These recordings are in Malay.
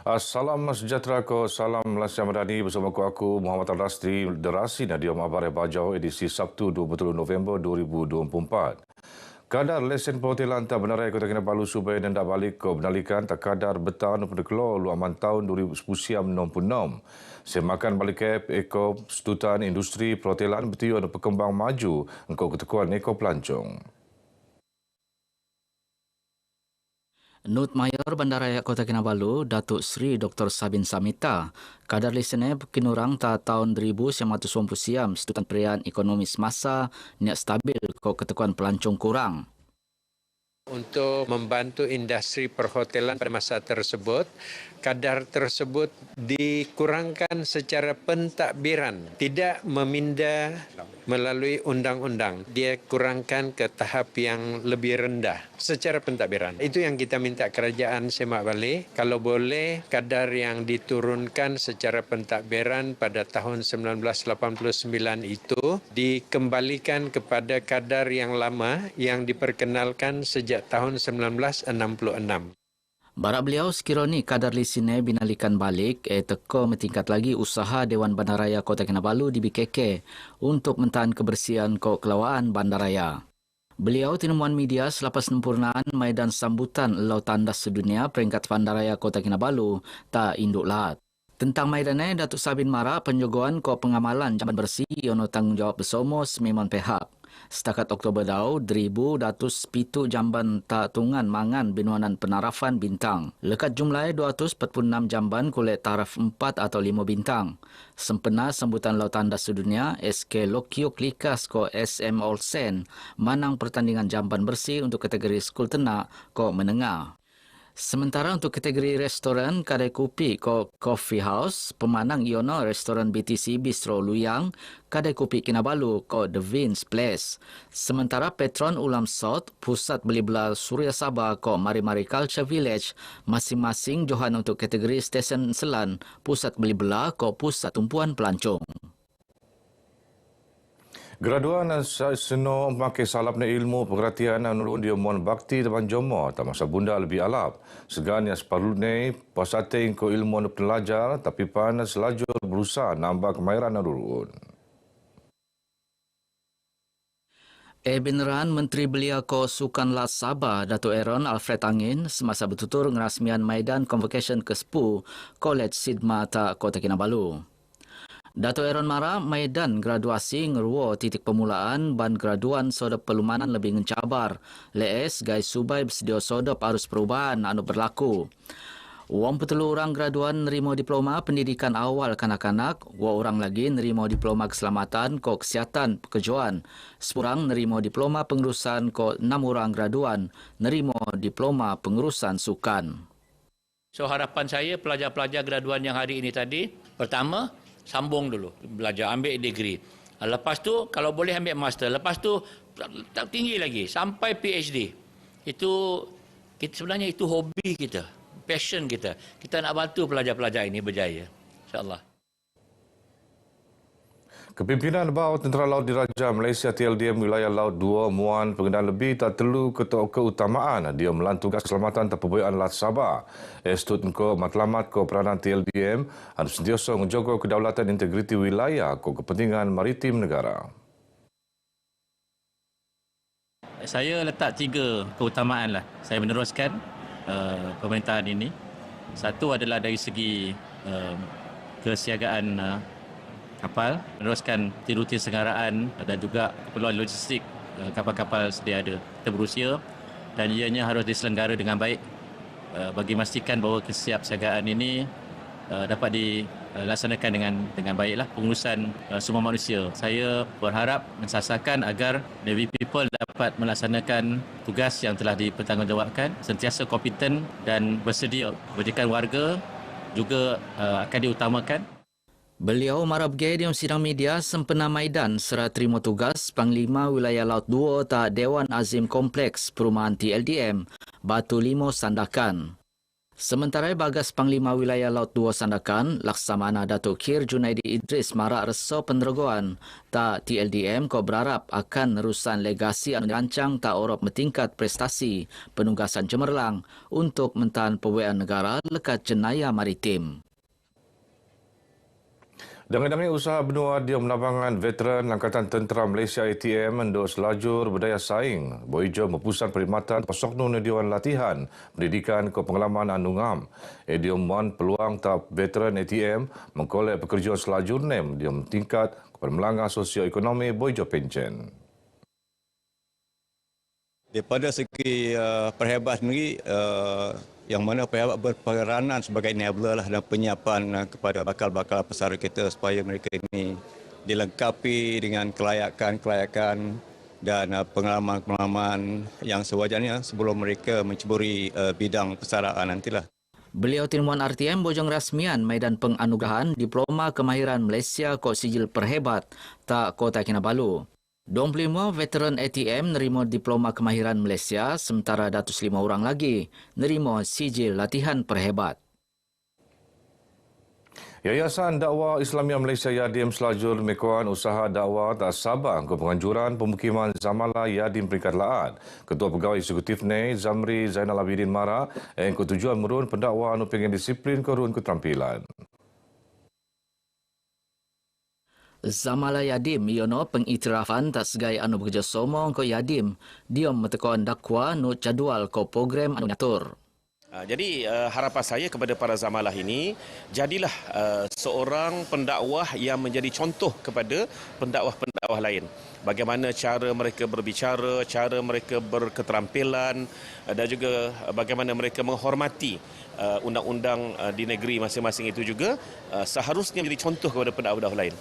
Salam sejahtera ko, salam Malaysia Madani bersama aku Muhammad Al-Rastri Derasi Nadia Mabar Bajau edisi Sabtu 20 November 2024. Kadar lesen perhotelan tak benar Kota Kinabalu Subay dan tak balik ke benalikan tak kadar bertahan pada keluar lu aman tahun 2096. Semakan balik kep eko Stutan Industri Perhotelan bertiuan berkembang maju engkau ketekuan eko pelancong. Nut Mayor Bandaraya Kota Kinabalu, Datuk Seri Dr. Sabin Samita, kadar lisennya kinurang ta tahun 1990 siam, Stutan Perian Ekonomi Semasa, niat stabil ko ketekuan pelancong kurang. Untuk membantu industri perhotelan pada masa tersebut, kadar tersebut dikurangkan secara pentadbiran, tidak meminda melalui undang-undang. Dia kurangkan ke tahap yang lebih rendah secara pentadbiran. Itu yang kita minta kerajaan semak balik. Kalau boleh, kadar yang diturunkan secara pentadbiran pada tahun 1989 itu dikembalikan kepada kadar yang lama yang diperkenalkan sejak tahun 1966. Barak beliau sekiranya kadar lisine binalikan balik teko mentingkat lagi usaha Dewan Bandaraya Kota Kinabalu di BKK untuk mentahan kebersihan ko kelawaan bandaraya. Beliau tinemuan media selepas sempurnaan Maidan Sambutan Lau Tandas Sedunia peringkat bandaraya Kota Kinabalu tak induk lahat. Tentang maidannya, Datuk Sabin Mara penjogoan ko pengamalan jamban bersih yono tanggungjawab bersama sememang pihak. Setakat Oktober dau, 1,000 jamban tak tungan mangan binuanan penarafan bintang. Lekat jumlahnya 246 jamban kulit taraf 4 atau 5 bintang. Sempena sambutan lautan das sedunia, SK Lokiok Likas ko SM Olsen manang pertandingan jamban bersih untuk kategori skul tenak ko menengah. Sementara untuk kategori restoran, kedai kopi ko Coffee House, pemanang iono restoran BTC Bistro Luyang, kedai kopi Kinabalu ko The Vince Place. Sementara patron Ulam South, pusat beli belah Surya Sabah ko Mari-Mari Culture Village, masing-masing johan untuk kategori stesen selan, pusat beli belah ko pusat tumpuan pelancong. Graduan seno memakai salapnya ilmu pengertian nurun dia mohon bakti depan jomo tak masa bunda lebih alap. Segannya separune pasateng ko ilmu pelajar tapi panas lajur berusaha nambah kemahiran nurun. Beneran Menteri Belia ko Sukan Las Sabah, Dato' Aaron Alfred Angin, semasa bertutur ngerasmian Maidan Convocation ke-10 College Sidma Tak Kota Kinabalu. Dato' Aaron Mara, Maidan graduasi ngeruo titik permulaan ban graduan sodop pelumanan lebih ngencabar. Lees, Gai Subay bersedia sodop arus perubahan anu berlaku. Wang petelu orang graduan nerima diploma pendidikan awal kanak-kanak, wa orang lagi nerima diploma keselamatan ko kesihatan pekerjaan. 10 orang nerima diploma pengurusan ko 6 orang graduan nerima diploma pengurusan sukan. So harapan saya pelajar-pelajar graduan yang hari ini tadi, pertama sambung dulu belajar, ambil degree. Lepas tu kalau boleh ambil master, lepas tu tak tinggi lagi sampai PhD. Itu sebenarnya itu hobi kita, passion kita. Kita nak bantu pelajar-pelajar ini berjaya, insya-Allah. Kepimpinan Bawah Tentera Laut Diraja Malaysia TLDM Wilayah Laut 2 Muan pengendalian lebih tak perlu keutamaan dia melantukan keselamatan terperboyan Laut Sabah. Estut ko matlamat ko peranan TLDM harus sentiasa menjaga kedaulatan integriti wilayah ko kepentingan maritim negara. Saya letak 3 keutamaan lah. Saya meneruskan pemerintahan ini. Satu adalah dari segi kesiagaan kapal, meneruskan rutin senggaraan dan juga keperluan logistik kapal-kapal sedia ada. Kita berusia dan ianya harus diselenggara dengan baik bagi memastikan bahawa kesiapsiagaan ini dapat dilaksanakan dengan baiklah pengurusan semua manusia. Saya berharap mensasarkan agar Navy People dapat melaksanakan tugas yang telah dipertanggungjawabkan, sentiasa kompeten dan bersedia. Kebajikan warga juga akan diutamakan. Beliau marab di sidang media sempena Maidan serah terima tugas Panglima Wilayah Laut 2 Tak Dewan Azim Kompleks Perumahan TLDM Batu Limo Sandakan. Sementara Bagas Panglima Wilayah Laut 2 Sandakan, Laksamana Datuk Kir Junaidi Idris marak reso penerogoan tak TLDM ko berharap akan nerusan legasi anu dirancang tak orop metingkat prestasi penugasan cemerlang untuk mentahan pewean negara lekat jenayah maritim. Dengan usaha benua dia menabangan veteran Angkatan Tentera Malaysia ATM menduk selajur berdaya saing. Boijo mempusan perkhidmatan pasokno nediwan latihan pendidikan ke pengalaman anungam. Edium wan peluang tak veteran ATM mengkolek pekerjaan selajur nem dia tingkat kepada melanggar sosioekonomi Boijo Pencen. Daripada segi perhebat sendiri, yang mana perhebat berperanan sebagai enabler lah dan penyiapan kepada bakal-bakal pesara kita supaya mereka ini dilengkapi dengan kelayakan dan pengalaman-pengalaman yang sewajarnya sebelum mereka menceburi bidang pesaraan nantilah. Beliau tinuan RTM bojong rasmian Maidan Penganugerahan Diploma Kemahiran Malaysia Kod Sijil Perhebat tak Kota Kinabalu. 25 veteran ATM nerima Diploma Kemahiran Malaysia sementara 105 orang lagi nerima sijil latihan perhebat. Yayasan Dakwah Islamiyah Malaysia Yadim selajur mekuan usaha dakwah tak Sabah ke penganjuran pemukiman Zamala Yadim peringkat Laat. Ketua Pegawai Eksekutif NEI Zamri Zainal Abidin Mara yang ketujuan merun pendakwa anu pengen disiplin korun keterampilan. Zamala Yadim iono pengiktirafan tak segai anu bekerjasama ko Yadim diom metekon dakwa nu jadual ko program anu ngatur. Jadi harapan saya kepada para zamalah ini, jadilah seorang pendakwah yang menjadi contoh kepada pendakwah-pendakwah lain. Bagaimana cara mereka berbicara, cara mereka berketerampilan dan juga bagaimana mereka menghormati undang-undang di negeri masing-masing itu juga seharusnya menjadi contoh kepada pendakwah-pendakwah lain.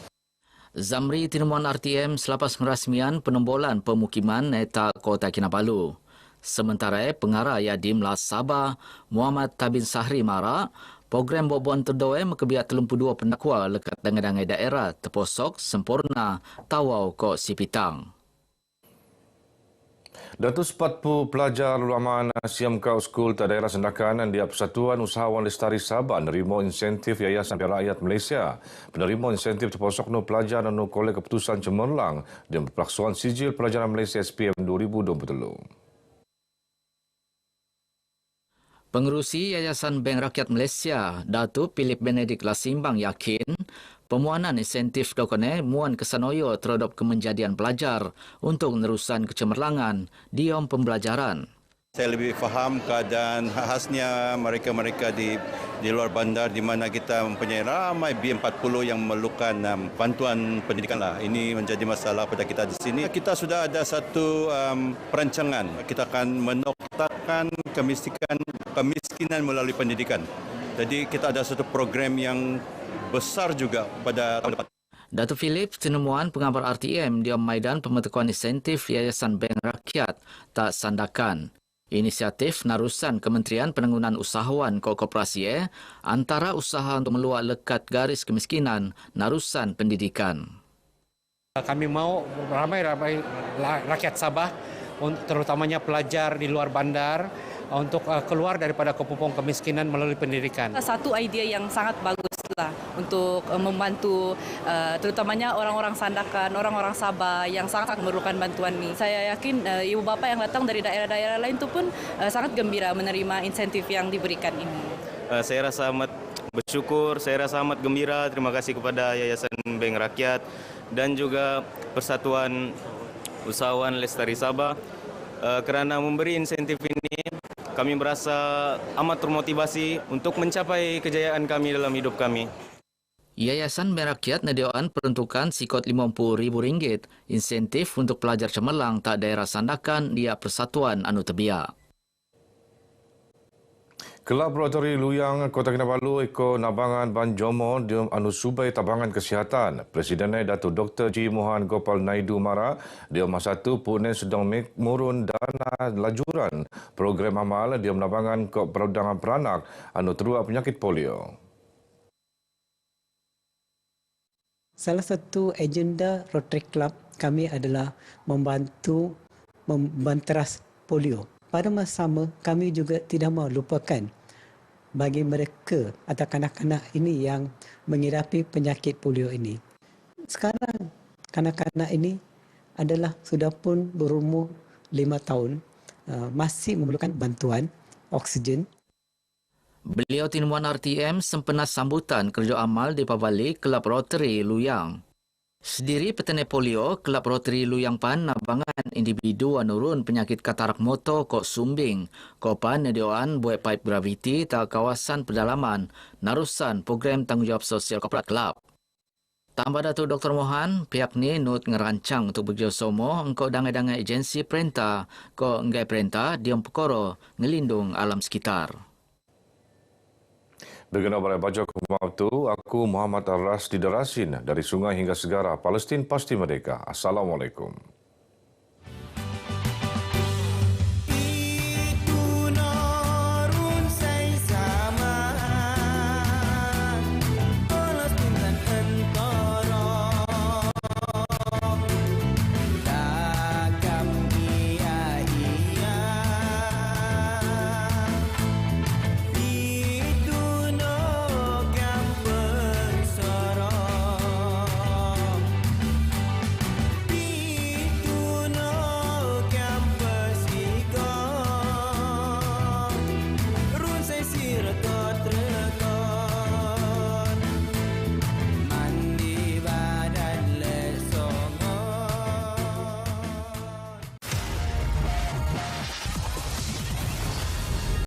Zamri tinuan RTM selepas merasmian penombolan pemukiman neta Kota Kinabalu. Sementara pengarah Yadim Las Sabah Muhammad Tabin Sahri Mara, program bobuan terdoe mekebiak 32 pendakwa lekat dangai-dangai daerah terposok sempurna tawau ko Sipitang. 240 pelajar lulusan Siam Kau Skul tak daerah Sandakan dia Persatuan Usahawan Lestari Sabah nerima insentif Yayasan Rakyat Malaysia. Penerima insentif terposok nu pelajar nu kolek keputusan cemerlang dan pelaksanaan sijil pelajaran Malaysia SPM 2023. Pengerusi Yayasan Bank Rakyat Malaysia, Datuk Philip Benedict Lasimbang yakin pemuanan insentif dokone muan kesanoyo terhadap kemenjadian pelajar untuk meneruskan kecemerlangan diom pembelajaran. Saya lebih faham keadaan khasnya mereka-mereka di luar bandar di mana kita mempunyai ramai B40 yang memerlukan bantuan pendidikan lah. Ini menjadi masalah pada kita di sini. Kita sudah ada satu perancangan. Kita akan menoktakan kemiskinan melalui pendidikan. Jadi kita ada satu program yang besar juga pada tahun depan. Datuk Philip tinemuan pengabar RTM di Maidan Pembentukan Insentif Yayasan Bank Rakyat tak Sandakan. Inisiatif narusan Kementerian Penanggunan Usahawan Koperasi antara usaha untuk meluak lekat garis kemiskinan narusan pendidikan. Kami mau ramai-ramai rakyat Sabah, terutamanya pelajar di luar bandar, untuk keluar daripada kepompong kemiskinan melalui pendidikan. Satu idea yang sangat baguslah untuk membantu terutamanya orang-orang Sandakan, orang-orang Sabah yang sangat memerlukan bantuan ini. Saya yakin ibu bapa yang datang dari daerah-daerah lain itu pun sangat gembira menerima insentif yang diberikan ini. Saya rasa amat bersyukur, saya rasa amat gembira. Terima kasih kepada Yayasan Bank Rakyat dan juga Persatuan Usahawan Lestari Sabah kerana memberi insentif ini. Kami merasa amat termotivasi untuk mencapai kejayaan kami dalam hidup kami. Yayasan Bank Rakyat nediaan peruntukan sikot RM50,000 insentif untuk pelajar cemerlang tak daerah Sandakan dia Persatuan anu tebiak. Kelab Rotary Luyang Kota Kinabalu Eko Nabangan Banjomo di anu subai tabangan kesihatan. Presidennya Datuk Dr. G. Mohan Gopal Naidu Mara dia masa tu punen sedang murun dana lajuran program amal dia menabangan ke perundangan peranak anu terluar penyakit polio. Salah satu agenda Rotary Club kami adalah membantu membanteras polio. Pada masa sama, kami juga tidak mahu lupakan bagi mereka atau kanak-kanak ini yang mengidapi penyakit polio ini. Sekarang kanak-kanak ini adalah sudah pun berumur 5 tahun, masih memerlukan bantuan oksigen. Beliau tinuan RTM sempena sambutan kerja amal di pabalik Kelab Rotary Luyang. Sendiri petene polio, Kelab Rotary Luyang Pan nabangan individu anurun penyakit katarak moto kok sumbing. Kopan nedioan buat pipe gravity tak kawasan pedalaman, narusan program tanggungjawab sosial korporat kelab. Tambah Datuk Dr. Mohan, pihak ni nut ngerancang untuk bekerjasama engkau dangai-dangai agensi perintah, ko enggai perintah diam perkara ngelindung alam sekitar. Berkenaan Balai Baja Kumau aku Muhammad Ar-Rasdi Darasin dari Sungai hingga Segara, Palestin pasti merdeka. Assalamualaikum.